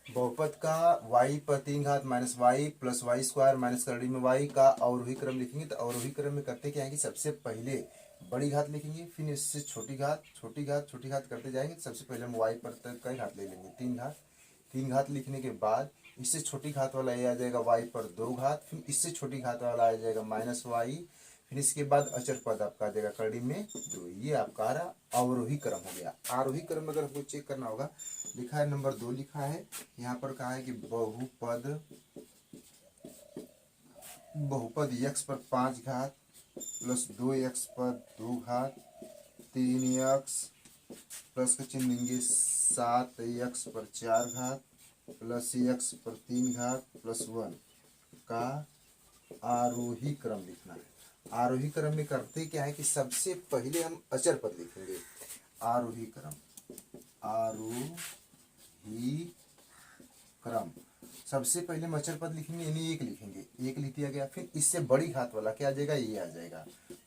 बहुपद का y पर 3 घात minus y plus y square minus करड़ी में y का अवरोही क्रम लिखेंगे। तो अवरोही क्रम में करते क्या है कि सबसे पहले बड़ी घात लिखेंगे, फिर इससे छोटी घात छोटी घात छोटी घात करते जाएंगे। तो सबसे पहले हम y पर तक का घात ले लेंगे 3 घात। 3 घात लिखने के बाद इससे छोटी घात वाला ये आ जाएगा y पर 2 घात, फिर इससे छोटी घात वाला आ जाएगा माइनस वाई, फिर इसके बाद अचर पद आपका आ जाएगा करड़ी में 2। ये आपका आ रहा अवरोही क्रम हो गया। आरोही क्रम अगर हमको चेक करना होगा, लिखा है नंबर 2 लिखा है यहाँ पर, कहा है कि बहुपद x पर 5 घात प्लस 2x पर 2 घात 3x प्लस का चिन्ह लेंगे 7x पर 4 घात प्लस x पर 3 घात प्लस 1 का आरोही क्रम लिखना है। आरोही क्रम में करते क्या है कि सबसे पहले हम अचर पद लिखेंगे। आरोही क्रम, आरोही क्रम सबसे पहले हम अचर पद लिखेंगे, यानी 1 लिखेंगे। 1 लिख दिया गया, फिर इससे बड़ी घात वाला क्या आ जाएगा, ये आ जाएगा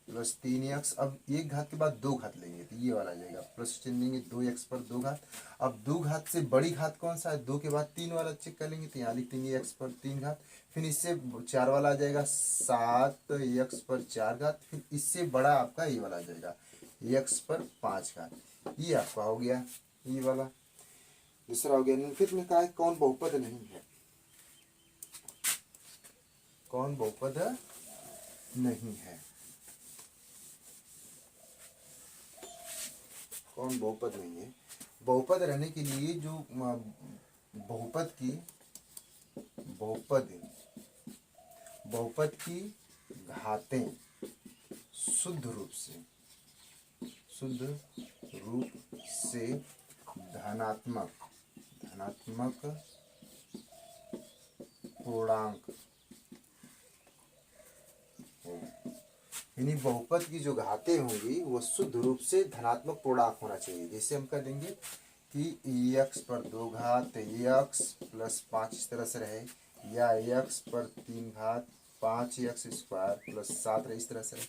प्लस 3x। अब 1 घात के बाद 2 घात लेंगे तो ये वाला आ जाएगा, प्लस चिन्ह लेंगे 2x पर 2 घात। अब 2 घात से बड़ी घात कौन सा है, 2 के बाद 3 वाला चेक कर लेंगे तो यहाँ लिख देंगे x पर 3 घात। फिर इससे 4 वाला आ जाएगा 7x पर 4 घात, फिर इससे बड़ा आपका ये वाला आ जाएगा x पर 5 घात। ये आपका हो गया ये वाला। दूसरा हो गया निम्नलिखित में कहा है कौन बहुपद नहीं है, कौन बहुपद नहीं है, कौन बहुपद नहीं है। बहुपद रहने के लिए जो बहुपद की बहुपद की घातें शुद्ध रूप से धनात्मक पूर्णांक हो, यानी बहुपद की जो घातें होंगी वो शुद्ध रूप से धनात्मक पूर्णांक होना चाहिए। जैसे हम कर देंगे कि x पर 2 घात x प्लस 5 इस तरह से रहे, या x पर 3 घात 5x स्क्वायर प्लस 7 रहे, इस तरह से रहे।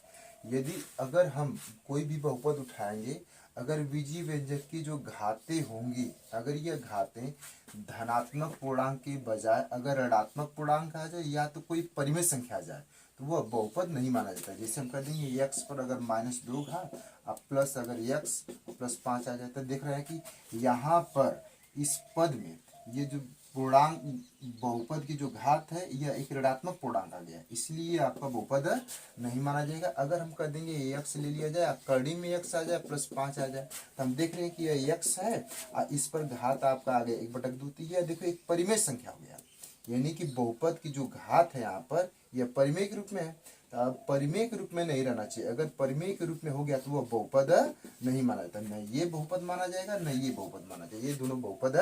यदि अगर हम कोई भी बहुपद उठाएंगे, अगर बीजीय व्यंजक की जो घातें होंगी, अगर ये घातें धनात्मक पूर्णांक के बजाय अगर ऋणात्मक पूर्णांक आ जाए या तो कोई परिमेय संख्या आ जाए तो वह बहुपद नहीं माना जाता। जैसे हम कर देंगे x पर अगर -2 घात अब प्लस अगर x प्लस 5 आ जाए तो देख रहे हैं कि यहाँ पर इस पद में ये जो पूर्णांक बहुपद की जो घात है यह एक ऋणात्मक पूर्णांक आ गया, इसलिए आपका बहुपद नहीं माना जाएगा। अगर हम कर देंगे x ले लिया जाए, करड़ी में x आ जाए प्लस 5 आ जाए तो हम देख रहे हैं कि यह x है और इस पर घात आपका आ गया 1/2। तो यह देखो एक परिमेय संख्या हो गया, यानी कि बहुपद की जो घात है यहाँ पर यह परिमेय के रूप में है। तो अब परिमेय के रूप में नहीं रहना चाहिए, अगर परिमेय के रूप में हो गया तो वह बहुपद नहीं माना जाता। न ये बहुपद माना जाएगा न ये बहुपद माना जाएगा, ये दोनों बहुपद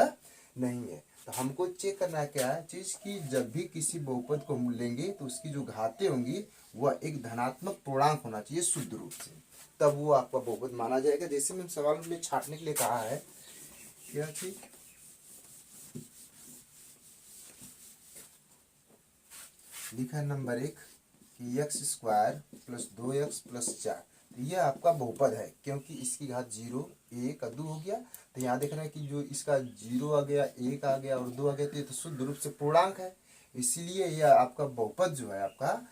नहीं है। तो हमको चेक करना है क्या है चीज की, जब भी किसी बहुपद को हम लेंगे तो उसकी जो घातें होंगी वह एक धनात्मक पूर्णांक होना चाहिए शुद्ध रूप से, तब वो आपका बहुपद माना जाएगा। जैसे मैंने सवाल में छाटने के लिए कहा है क्या चीज, लिखा है नंबर 1 कि x square plus 2x plus 4, तो यह आपका बहुपद है क्योंकि इसकी घात 0 1 2 हो गया। तो यहाँ देख रहे हैं कि जो इसका 0 आ गया 1 आ गया और 2 आ गया, तो ये तो शुद्ध रूप से पूर्णांक है, इसीलिए यह आपका बहुपद जो है आपका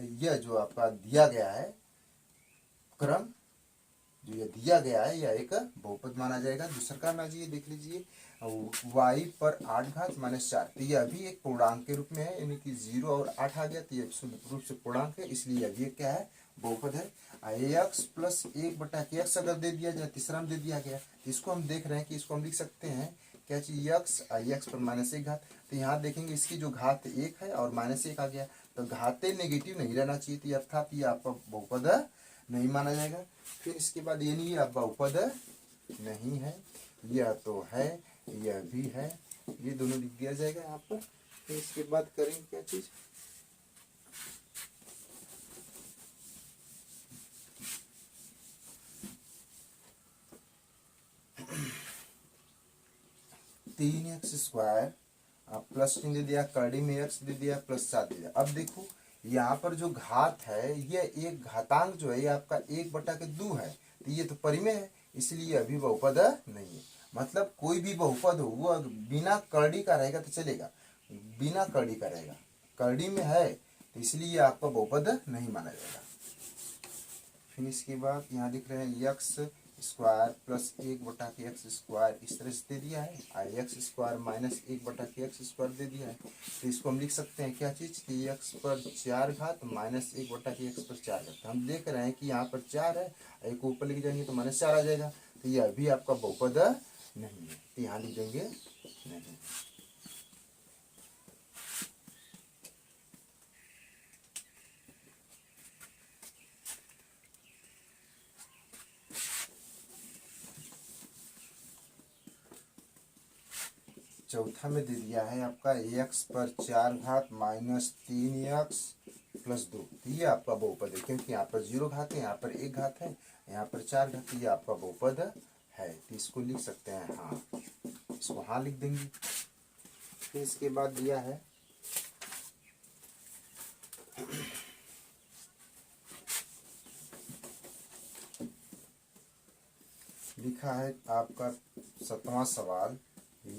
यह जो आपका दिया गया है क्रम जो ये दिया गया है यह एक बहुपद माना जाएगा। दूसरा का ना जी देख लीजिए y पर 8 घात माइनस 4, तो यह भी एक पूर्णांक के रूप में है, यानी कि 0 और 8 आ गया तो यह शुद्ध रूप से पूर्णांक है, इसलिए यह भी क्या है बहुपद है। x प्लस 1/x अगर दे दिया जाए, तीसरा में दे दिया गया तो इसको हम देख रहे हैं कि इसको हम लिख सकते हैं क्या चीज x पर -1 घात। तो यहाँ देखेंगे इसकी जो घात 1 है और -1 आ गया, तो घातें नेगेटिव नहीं रहना चाहिए, तो अर्थात ये आपका बहुपद नहीं माना जाएगा। फिर इसके बाद ये नहीं आप बहुपद नहीं है, यह तो है यह भी है, ये दोनों लिख दिया जाएगा यहाँ पर। फिर इसके बाद करेंगे क्या चीज, तीन एक्स स्क्वायर प्लस 3 दे दिया, करड़ी में x दे दिया प्लस 7 दे दिया। अब देखो यहाँ पर जो घात है ये एक घातांक जो है ये आपका 1/2 है, तो ये तो परिमेय है, इसलिए अभी बहुपद नहीं है। मतलब कोई भी बहुपद हो वो बिना करड़ी का रहेगा तो चलेगा, बिना करड़ी का रहेगा, करड़ी में है तो इसलिए आपका बहुपद नहीं माना जाएगा। फिर इसके बाद यहाँ लिख रहे हैं x square plus 1/x square, इस तरह से दे दिया है, और x square minus 1/x square दे दिया है। तो इसको हम लिख सकते हैं क्या चीज़ कि x पर 4 घात माइनस 1/x पर 4 घात। हम देख रहे हैं कि यहाँ पर 4 है, एक ऊपर लेके जाएंगे तो -4 आ जाएगा, तो यह भी आपका बहुपद नहीं है, तो यहाँ लिख देंगे नहीं। चौथा में दे दिया है आपका x पर 4 घात माइनस 3x प्लस 2, तो ये आपका बहुपद है, क्योंकि यहाँ पर 0 घात है, यहाँ पर 1 घात है, यहाँ पर 4 घात, ये आपका बहुपद है, तो इसको लिख सकते हैं हाँ, इसको हाँ लिख देंगे। फिर इसके बाद दिया है लिखा है आपका 7वां सवाल,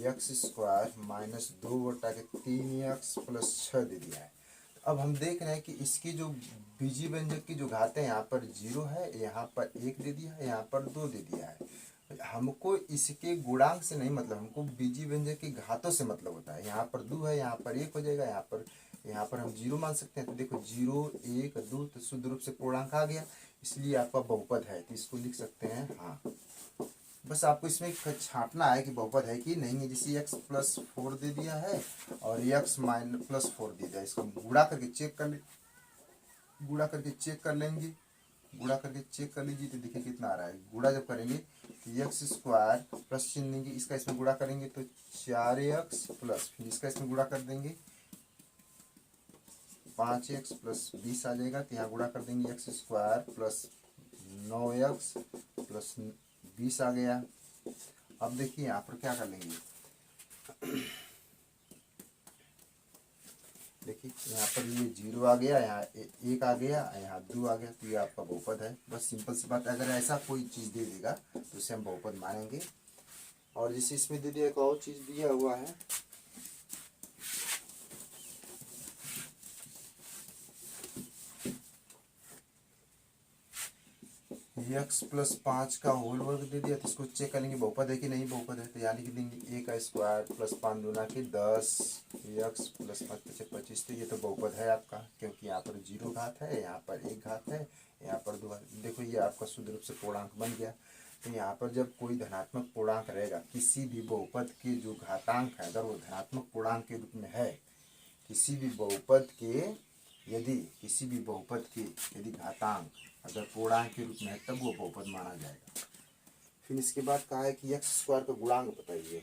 x square minus 2/3x plus 6 दे दिया है। अब हम देख रहे हैं कि इसकी जो बीजी व्यंजक की जो घातें यहाँ पर 0 है, यहाँ पर 1 दे दिया है, यहाँ पर 2 दे दिया है। हमको इसके गुणांक से नहीं मतलब, हमको बीजी व्यंजक की घातों से मतलब होता है। यहाँ पर 2 है, यहाँ पर 1 हो जाएगा, यहाँ पर हम 0 मान सकते हैं, तो देखो 0 1 2 तो शुद्ध रूप से पूर्णांक आ गया, इसलिए आपका बहुपद है, तो इसको लिख सकते हैं हाँ। बस आपको इसमें छांटना है कि बहुपद है कि नहीं है। जैसे x प्लस 4 दे दिया है और x माइनस प्लस 4 दे दिया है, इसको गुणा करके चेक कर लेंगे, गुणा करके चेक कर लीजिए, तो देखिए कितना आ रहा है। गुणा जब करेंगे तो एक्स स्क्वायर प्लस चिन्ह देंगे, इसका इसमें गुणा करेंगे तो 4x प्लस, फिर इसका इसमें गुणा कर देंगे 5x प्लस 20 आ जाएगा, तो यहाँ गुणा कर देंगे x square plus 9x plus 20 आ गया। अब देखिए यहाँ पर क्या कर लेंगे, देखिए यहाँ पर ये 0 आ गया, यहाँ 1 आ गया, यहाँ 2 आ गया, तो ये आपका बहुपद है। बस सिंपल सी बात, अगर ऐसा कोई चीज़ दे देगा तो उसे हम बहुपद मानेंगे। और जैसे इसमें दे दिया एक और चीज़ दिया हुआ है, एक्स प्लस 5 का होल वर्ग दे दिया, तो इसको चेक करेंगे बहुपद है कि नहीं बहुपद है, तो यहाँ लिख देंगे a का स्क्वायर प्लस 5 दूना के 10 एक्स प्लस 5 पचे 25, तो ये तो बहुपद है आपका, क्योंकि यहाँ पर 0 घात है, यहाँ पर 1 घात है, यहाँ पर 2 घात। देखो ये आपका शुद्ध रूप से पूर्णांक बन गया। तो यहाँ पर जब कोई धनात्मक पूर्णांक रहेगा, किसी भी बहुपद के जो घातांक है अगर वो धनात्मक पूर्णांक के रूप में है, किसी भी बहुपद के यदि घातांक अगर पूर्णांक के रूप में है, तब वो बहुपद माना जाएगा। फिर इसके बाद कहा है कि एक्स स्क्वायर का गुणांक बताइए,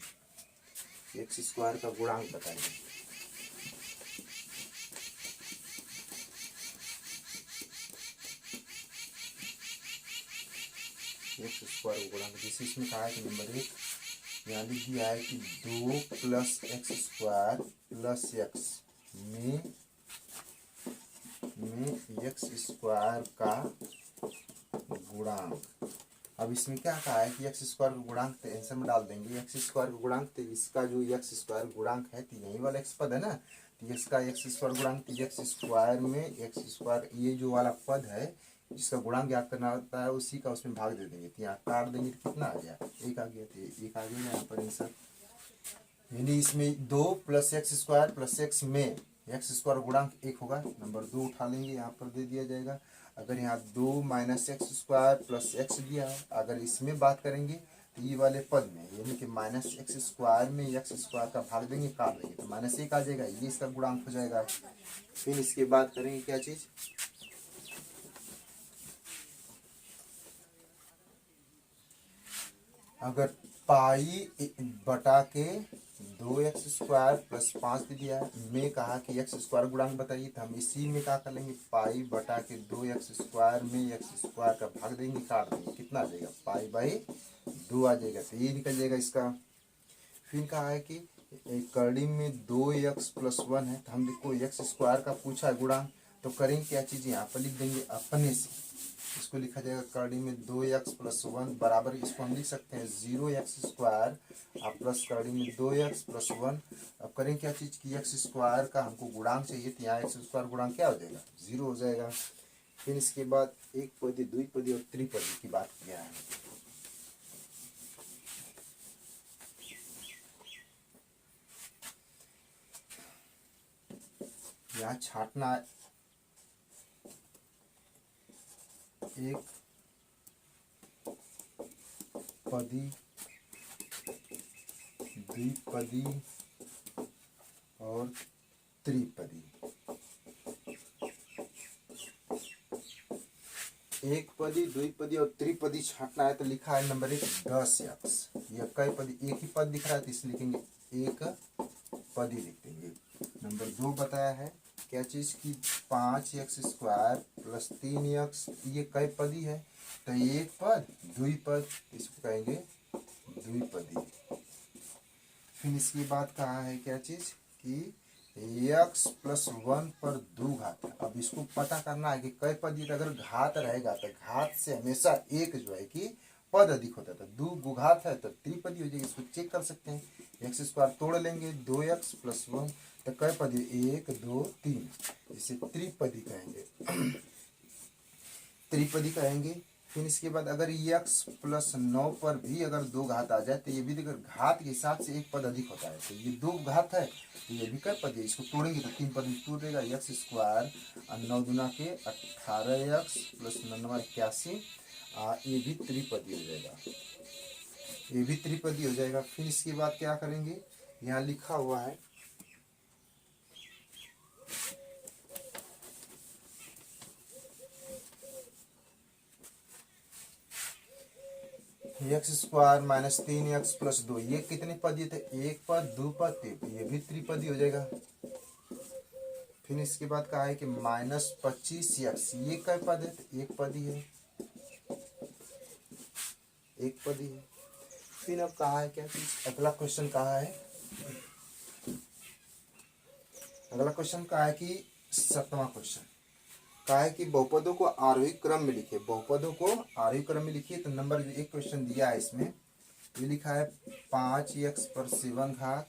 एक्स स्क्वायर का गुणांक बताइए। एक्स स्क्वायर का गुणांक जैसे इसमें कहा है कि नंबर 1 यहाँ लिख दिया है कि 2 plus x square plus x में एक्स स्क्वायर का गुणांक। अब इसमें क्या कहा है कि एक्स स्क्वायर का गुणांक, तो आंसर में डाल देंगे एक्स स्क्वायर का गुणांक, तो इसका जो एक्स स्क्वायर गुणांक है तो यही वाला एक्स पद है ना, तो इसका एक्स स्क्वायर गुणांक, तो एक्स स्क्वायर में एक्स स्क्वायर ये जो वाला पद है जिसका गुणांक ज्ञात करना होता है उसी का उसमें भाग दे देंगे, तो यहाँ काट देंगे तो कितना आ गया 1 आ गया, तो 1 आ गया यहाँ पर आंसर। यानी इसमें 2 plus x square plus x में एक्स स्क्वायर गुणांक 1 होगा, नंबर 2 उठा लेंगे, यहाँ पर दे दिया जाएगा। अगर यहाँ 2 minus x square plus x दिया है, अगर इसमें बात करेंगे तो ये वाले पद में यानी कि माइनस एक्स स्क्वायर में एक्स स्क्वायर का भाग देंगे, काट देंगे तो -1 आ जाएगा, ये इसका गुणांक हो जाएगा। फिर इसके बाद करेंगे क्या चीज़, अगर पाई बटा के 2x स्क्वायर प्लस 5 दे दिया है, में कहा कि एक्स स्क्वायर गुणांक बताइए, तो हम इसी में क्या कर लेंगे, पाई बटा के 2x स्क्वायर में एक्स स्क्वायर का भाग देंगे, काट देंगे, कितना आ जाएगा पाई बाई 2 आ जाएगा, तो ये निकल जाएगा इसका। फिर कहा है कि एक करड़ी में 2x प्लस 1 है, तो हम देखो एक्स स्क्वायर का पूछा है गुणांक, तो करेंगे क्या चीज़, यहाँ पर लिख देंगे अपने से, इसको लिखा जाएगा करड़ी में 2x प्लस 1 बराबर, इसको हम लिख सकते हैं 0x² प्लस करड़ी में 2x प्लस 1। अब करें क्या चीज की x² का हमको गुणांक चाहिए, तो यहाँ x² गुणांक क्या हो जाएगा 0 हो जाएगा। फिर इसके बाद एक पदी, द्विपदी और त्रिपदी की बात किया है। यहाँ छांटना एक पदी, द्विपदी और त्रिपदी। एक पदी, द्विपदी और त्रिपदी छांटना है तो लिखा है नंबर 1 10x। ये कई पदी, एक ही पद दिख रहा है तो इसे लिखेंगे एक पदी लिख देंगे। नंबर 2 बताया है क्या चीज की 5x² प्लस 3x, ये कई पदी है तो एक पद द्विपद, इसको कहेंगे द्विपदी। फिर इसकी बात कहा है क्या चीज कि x प्लस 1 पर 2 घात। अब इसको पता करना है कि कई पदी अगर घात रहेगा तो घात से हमेशा एक जो है कि पद अधिक होता है, तो 2 घात है तो त्रिपदी हो जाएगी। इसको चेक कर सकते हैं, x² तोड़ लेंगे 2x प्लस 1 तो कई पदी 1 2 3, इसे त्रिपदी कहेंगे, त्रिपदी कहेंगे। फिर इसके बाद अगर x प्लस 9 पर भी अगर 2 घात आ जाए तो ये भी अगर घात के हिसाब से एक पद अधिक होता है, तो ये 2 घात है तो ये भी कई पद है, इसको तोड़ेंगे तो 3 पद तोड़ेगा, x² और 9 दूना के 18x प्लस 9 81, ये भी त्रिपदी हो जाएगा, ये भी त्रिपदी हो जाएगा। फिर इसके बाद क्या करेंगे, यहाँ लिखा हुआ है x² माइनस 3x प्लस 2, ये कितने पद थे, एक पद, दो पद, ये भी त्रिपदी हो जाएगा। फिर इसके बाद कहा है कि माइनस 25x, ये कई पद है, तो एक पद ही है, एक पद ही है। फिर अब कहा है क्या चीज, अगला क्वेश्चन कहा है, अगला क्वेश्चन कहा है कि 7वां क्वेश्चन कहा है कि बहुपदों को आरोही क्रम में लिखिए, बहुपदों को आरोही क्रम में लिखिए। तो नंबर जो एक क्वेश्चन दिया है इसमें ये लिखा है 5x पर 7 घात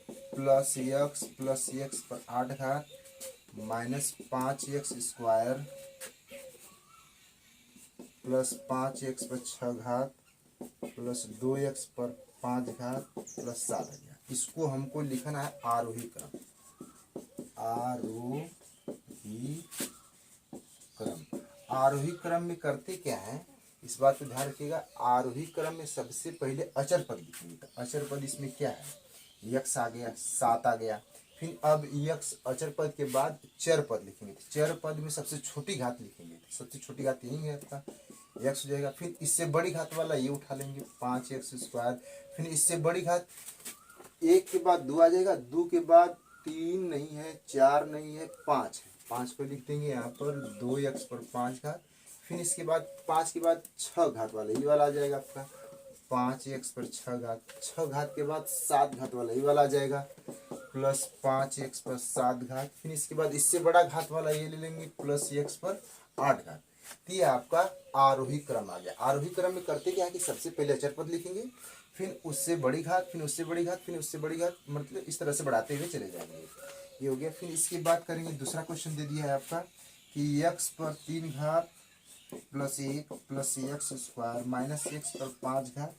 प्लस x पर 8 घात माइनस 5x² प्लस 5x पर 6 घात प्लस 2x पर 5 घात प्लस 7 घात। इसको हमको लिखना है आरोही क्रम, आरोही क्रम। आरोही क्रम में करते क्या है, इस बात पे ध्यान रखिएगा, आरोही क्रम में सबसे पहले अचर पद लिखेंगे। तो अचर पद इसमें क्या है, x आ गया, 7 आ गया। फिर अब x अचर पद के बाद चर पद लिखेंगे, तो चर पद में सबसे छोटी घात लिखेंगे, तो सबसे छोटी घात यही है आपका x हो जाएगा। फिर इससे बड़ी घात वाला ये उठा लेंगे 5x²। फिर इससे बड़ी घात, एक के बाद 2 आ जाएगा, 2 के बाद 3 नहीं है, 4 नहीं है, 5 है, 5 को लिख देंगे यहाँ पर 2x पर 5 घात। फिर इसके बाद 5 के बाद 6 घात वाला ये वाला आ जाएगा आपका 5x पर 6 घात, 6 घात के बाद 7 घात वाला ये वाला आ जाएगा प्लस 5x पर 7 घात। फिर इसके बाद इससे बड़ा घात वाला ये ले लेंगे प्लस x पर 8 घात। तो ये आपका आरोही क्रम आ गया। आरोही क्रम में करते क्या है कि सबसे पहले अचर पद लिखेंगे, फिर उससे बड़ी घात, फिर उससे बड़ी घात, फिर उससे बड़ी घात, मतलब इस तरह से बढ़ाते हुए चले जाएंगे। ये हो गया। फिर इसकी बात करेंगे, दूसरा क्वेश्चन दे दिया है आपका कि x पर 3 घात plus 1 plus x² minus x पर 5 घात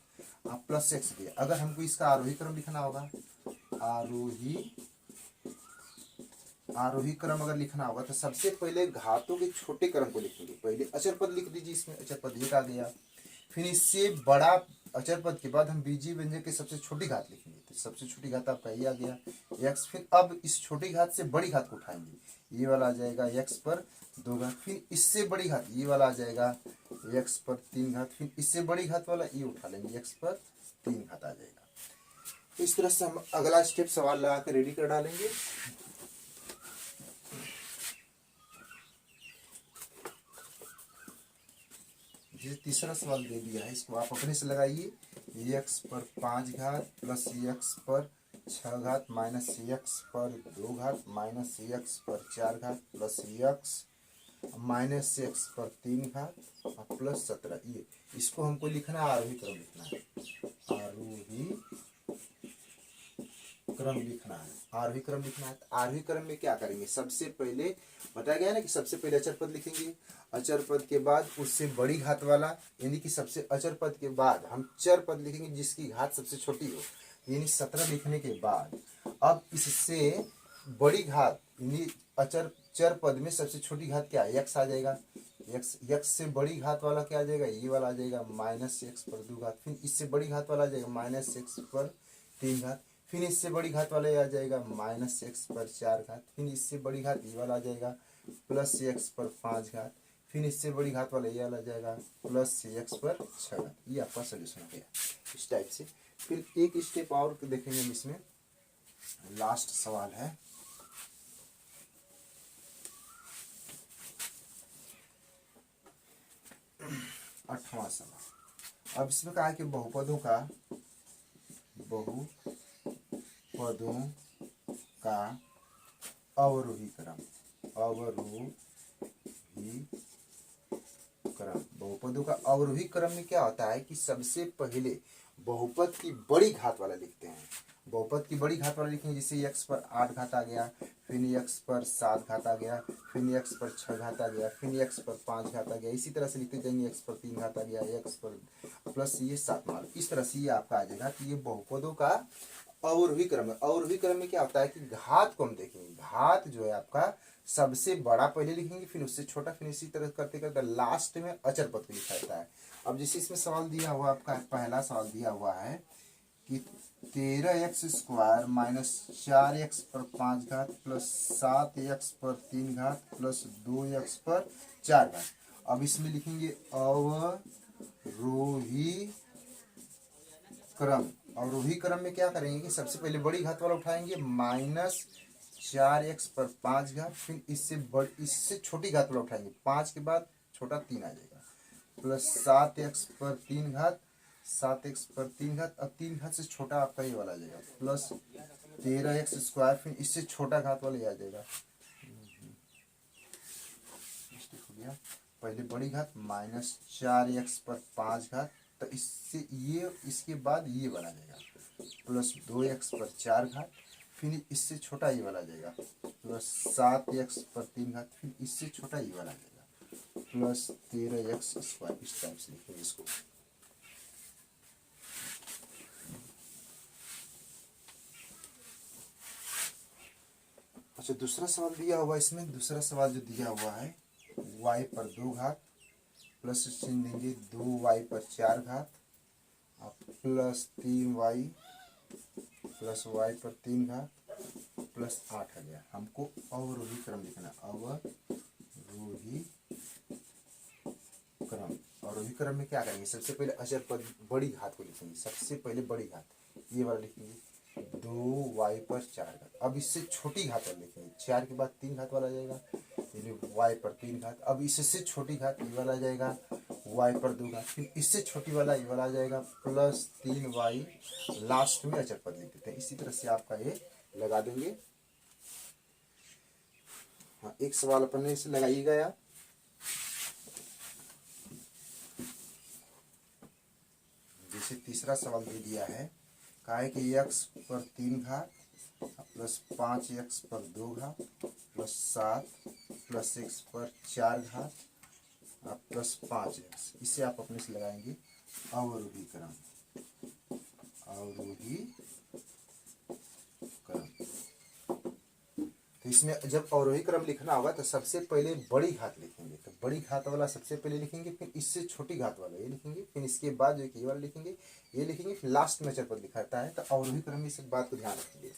प्लस x दिया। अगर हमको इसका आरोही क्रम लिखना होगा, आरोही क्रम अगर लिखना होगा तो सबसे पहले घातों के छोटे क्रम को लिखेंगे। पहले अचर पद लिख दीजिए, इसमें अचर पद 1 आ गया। फिर इससे बड़ा अचर पद के बाद हम बीजीय व्यंजक की सबसे छोटी घात लिखेंगे, तो सबसे छोटी घात आपका ये आ गया x। फिर अब इस छोटी घात से बड़ी घात को उठाएंगे, ये वाला आ जाएगा x पर 2 घात। फिर इससे बड़ी घात ये वाला आ जाएगा x पर 3 घात। फिर इससे बड़ी घात वाला ये उठा लेंगे, x पर 3 घात आ जाएगा। तो इस तरह से हम अगला स्टेप सवाल लगा कर रेडी कर डालेंगे। ये तीसरा सवाल दे दिया है, इसको आप अपने से लगाइए। x पर 5 घात प्लस x पर 6 घात माइनस x पर 2 घात माइनस x पर 4 घात प्लस x माइनस एक्स पर 3 घात और प्लस 17। ये इसको हमको लिखना है, आरोही क्रम लिखना है, आरोही क्रम लिखना है, आरोही क्रम लिखना है। तो आरोही क्रम में क्या करेंगे, सबसे पहले बताया गया ना कि सबसे पहले अचर पद लिखेंगे, अचर पद के बाद उससे बड़ी घात वाला, यानी कि सबसे अचर पद के बाद हम चर पद लिखेंगे जिसकी घात सबसे छोटी हो, यानी 17 लिखने के बाद अब इससे बड़ी घात, यानी अचर चर पद में सबसे छोटी घात क्या है, एक्स आ जाएगा। एक्स से बड़ी घात वाला क्या आ जाएगा, ये वाला आ जाएगा माइनस एक्स पर 2 घात। फिर इससे बड़ी घात वाला आ जाएगा माइनस एक्स पर 3 घात। फिर इससे बड़ी घात वाला ये आ जाएगा माइनस एक्स पर 4 घात। फिर इससे बड़ी घात ये वाला आ जाएगा प्लस एक्स पर 5 घात। फिर इससे बड़ी घात वाला ये वाला आ जाएगा प्लस एक्स पर 6 घात। ये आपका सोल्यूशन हो गया इस टाइप से। फिर एक स्टेप और देखेंगे हम इसमें, लास्ट सवाल है। आठवां सवाल। अब इसमें कहा है कि बहुपदों का अवरोही क्रम, अवरोही क्रम। बहुपदों का अवरोही क्रम में क्या होता है कि सबसे पहले बहुपद की बड़ी घात वाला लिखते हैं। बहुपद की बड़ी घात वाला लिखेंगे, जैसे एक्स पर 8 घात आ गया, फिर एक्स पर 7 घात आ गया, फिर एक्स पर 6 घात आ गया, फिर एक्स पर 5 घात आ गया। इसी तरह से लिखते जाएंगे, एक्स पर 3 घात आ गया, एक्स पर प्लस ये 7 मान। इस तरह से ये आपका आ जाएगा कि ये बहुपदों का अवरोही क्रम है। अवरोही क्रम में क्या होता है कि घात को हम देखेंगे, घात जो है आपका सबसे बड़ा पहले लिखेंगे, फिर उससे छोटा, फिर इसी तरह करते करते लास्ट में अचर पद को लिखा जाता है। अब जैसे इसमें सवाल दिया हुआ, आपका पहला सवाल दिया हुआ है कि 13x स्क्वायर माइनस 4x पर 5 घात प्लस 7x पर 3 घात प्लस 2x पर 4 घात। अब इसमें लिखेंगे अवरोही क्रम। अवरोही क्रम में क्या करेंगे कि सबसे पहले बड़ी घात वाला उठाएंगे, माइनस 4x पर 5 घात, फिर इससे छोटी घात वाला उठाएंगे, 5 के बाद छोटा 3 आ जाएगा, प्लस 7x पर 3 घात, 7x पर 3 घात। अब 3 घात से छोटा आपका ये वाला आ जाएगा, प्लस 13x स्क्वायर, फिर इससे छोटा घात वाला ये आ जाएगा। हो गया पहले बड़ी घात माइनस 4x पर 5 घात, तो इससे ये इसके बाद ये वाला आ जाएगा, प्लस 2x पर 4 घात, फिर इससे छोटा ये वाला आ जाएगा, प्लस 7x पर 3 घात, फिर इससे छोटा ये वाला आ जाएगा, प्लस 13x स्क्वायर। इस टाइप से लिखेंगे इसको। अच्छा, दूसरा सवाल दिया हुआ इसमें, दूसरा सवाल जो दिया हुआ है y पर 2 घात प्लस चिन्ह देंगे 2y पर 4 घात प्लस 3y प्लस y पर 3 घात प्लस 8 आ गया। हमको अवरोही क्रम लिखना, अवरोही क्रम। अवरोही क्रम में क्या करेंगे, सबसे पहले अचर पद बड़ी घात को लिखेंगे, सबसे पहले बड़ी घात ये वाला लिखेंगे 2y पर 4 घात। अब इससे छोटी घात वाला लिखेंगे, 4 के बाद 3 घात वाला आ जाएगा, यानी y पर 3 घात। अब इससे छोटी घात ये वाला आ जाएगा y पर 2 घात, फिर इससे छोटी वाला ये वाला आ जाएगा प्लस 3y। लास्ट में अचर पद लिख देते हैं। इसी तरह से आपका ये लगा देंगे। हाँ, एक सवाल अपन ने इसे लगाइएगा यार। जैसे तीसरा सवाल दे दिया है, कहा है कि x पर 3 घात प्लस 5x पर 2 घात प्लस 7 प्लस x पर 4 घात प्लस 5x। इसे आप अपने से लगाएंगे अवरोही क्रम, अवरोही क्रम। तो इसमें जब अवरोही क्रम लिखना होगा तो सबसे पहले बड़ी घात लिखेंगे, तो बड़ी घात वाला सबसे पहले लिखेंगे, फिर इससे छोटी घात वाला ये लिखेंगे, फिर इसके बाद जो ये वाला लिखेंगे, ये लिखेंगे, फिर लास्ट में अचर पद लिखाता है। तो अवरोही क्रम में इस बात को ध्यान रखेंगे।